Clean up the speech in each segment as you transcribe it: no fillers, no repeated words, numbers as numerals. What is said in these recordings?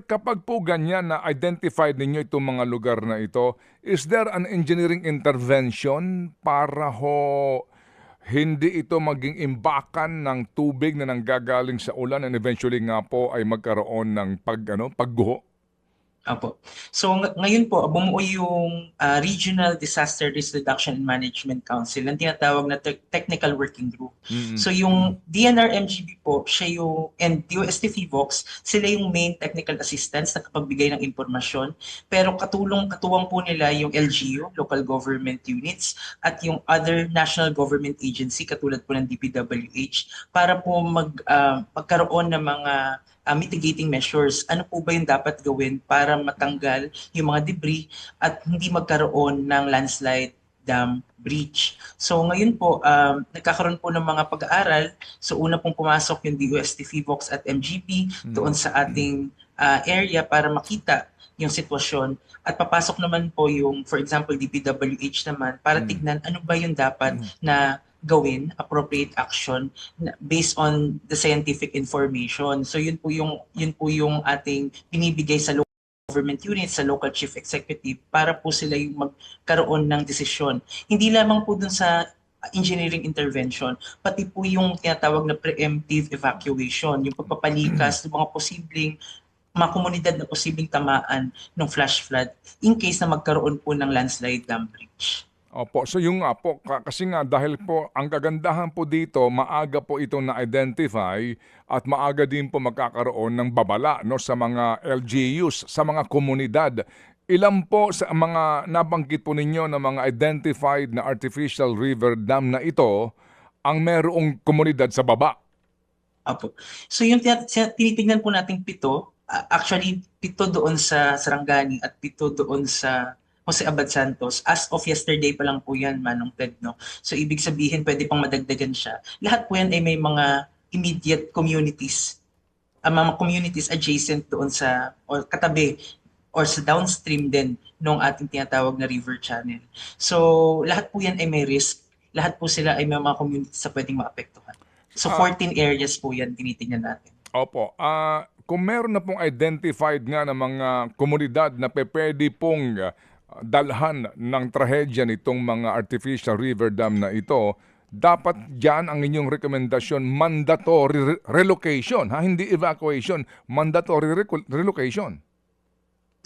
Kapag po ganyan na identified ninyo itong mga lugar na ito, is there an engineering intervention para hindi ito maging imbakan ng tubig na nanggagaling sa ulan and eventually nga po ay magkaroon ng pagguho? Opo. So ngayon po, bumuo yung Regional Disaster Risk Reduction and Management Council, ang tinatawag na Technical Working Group. Mm. So yung DNR-MGB po, siya yung, and DOST FIVOX, sila yung main technical assistants na kapagbigay ng impormasyon. Pero katuwang po nila yung LGU, Local Government Units, at yung other national government agency, katulad po ng DPWH, para po magkaroon ng mga mitigating measures. Ano po ba yung dapat gawin para matanggal yung mga debris at hindi magkaroon ng landslide, dam, breach. So ngayon po, nagkakaroon po ng mga pag-aaral. So una pong pumasok yung DOST FIVOX at MGB doon sa ating area para makita yung sitwasyon. At papasok naman po yung, for example, DPWH naman para tignan ano ba yung dapat na gawin, appropriate action based on the scientific information. So yun po yung ating binibigay sa local government units, sa local chief executive para po sila yung magkaroon ng desisyon. Hindi lamang po dun sa engineering intervention, pati po yung tinatawag na preemptive evacuation, yung pagpapalikas ng mga komunidad na posibleng tamaan ng flash flood in case na magkaroon po ng landslide, dam breach. Opo, so yung nga po, kasi nga dahil po ang kagandahan po dito, maaga po itong na-identify at maaga din po magkakaroon ng babala sa mga LGUs, sa mga komunidad. Ilan po sa mga nabanggit po ninyo na mga identified na artificial river dam na ito ang merong komunidad sa baba? Opo. So yung tinitingnan po nating 7, actually 7 doon sa Sarangani at 7 doon sa Jose Abad Santos. As of yesterday pa lang po yan, Manong Ted, no? So ibig sabihin, pwede pang madagdagan siya. Lahat po yan ay may mga immediate communities, mga communities adjacent doon sa, or katabi, or sa downstream din ng ating tinatawag na river channel. So lahat po yan ay may risk. Lahat po sila ay may mga communities na pwedeng maapektuhan. So 14 areas po yan tinitingnan natin. Opo. Kung meron na pong identified nga ng mga komunidad na pwede pong dalhan ng trahedya nitong mga artificial river dam na ito, dapat dyan ang inyong rekomendasyon, mandatory relocation, hindi evacuation, mandatory relocation.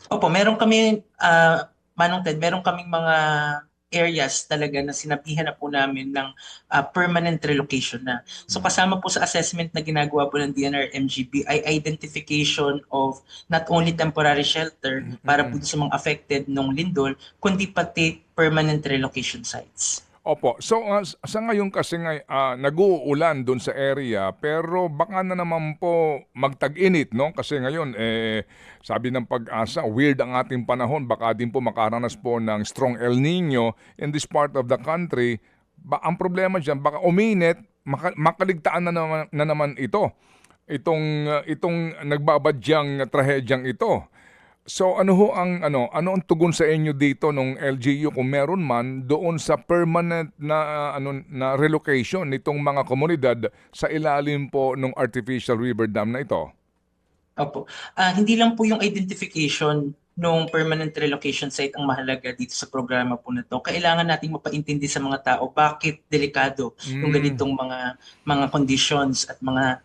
Opo, meron kami, Manong Ted, meron kaming mga areas talaga na sinabihan na po namin ng permanent relocation na. So kasama po sa assessment na ginagawa po ng DNR-MGB ay identification of not only temporary shelter para po sa mga affected ng lindol, kundi pati permanent relocation sites. Opo. So sa ngayon kasi nag-uulan doon sa area pero baka na naman po magtag-init, no? Kasi ngayon sabi ng Pag-asa, weird ang ating panahon, baka din po makaranas po ng strong El Nino in this part of the country. Ang problema diyan baka uminit, makaligtaan na naman ito. Itong nagbabadyang trahedyang ito. So ano ang tugon sa inyo dito nung LGU kung meron man doon sa permanent na na relocation nitong mga komunidad sa ilalim po ng artificial river dam na ito? Opo. Hindi lang po yung identification nung permanent relocation site ang mahalaga dito sa programa po na to. Kailangan nating mapaintindi sa mga tao bakit delikado yung ganitong mga conditions at mga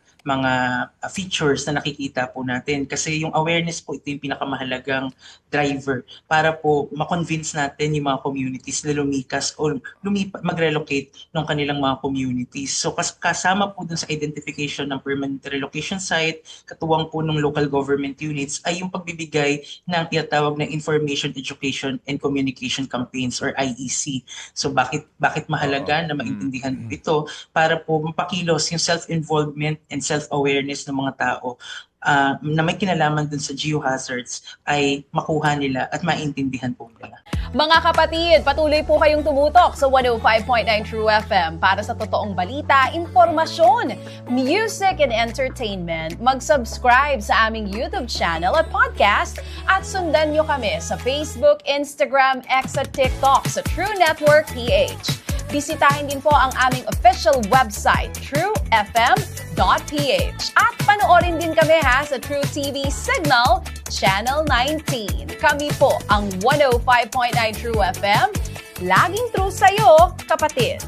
features na nakikita po natin. Kasi yung awareness po, ito yung pinakamahalagang driver para po ma-convince natin yung mga communities na lumikas o mag-relocate ng kanilang mga communities. So kasama po dun sa identification ng permanent relocation site, katuwang po ng local government units, ay yung pagbibigay ng tinatawag na Information, Education, and Communication Campaigns or IEC. So bakit mahalaga na maintindihan po ito para po mapakilos yung self-involvement and self-awareness ng mga tao na may kinalaman dun sa geohazards ay makuha nila at maintindihan po nila. Mga kapatid, patuloy po kayong tumutok sa 105.9 True FM para sa totoong balita, informasyon, music and entertainment. Mag-subscribe sa aming YouTube channel at podcast at sundan nyo kami sa Facebook, Instagram, X at TikTok sa True Network PH. Bisitahin din po ang aming official website, truefm.ph. At panoorin din kami sa True TV Signal Channel 19. Kami po ang 105.9 True FM. Laging true sa'yo, kapatid.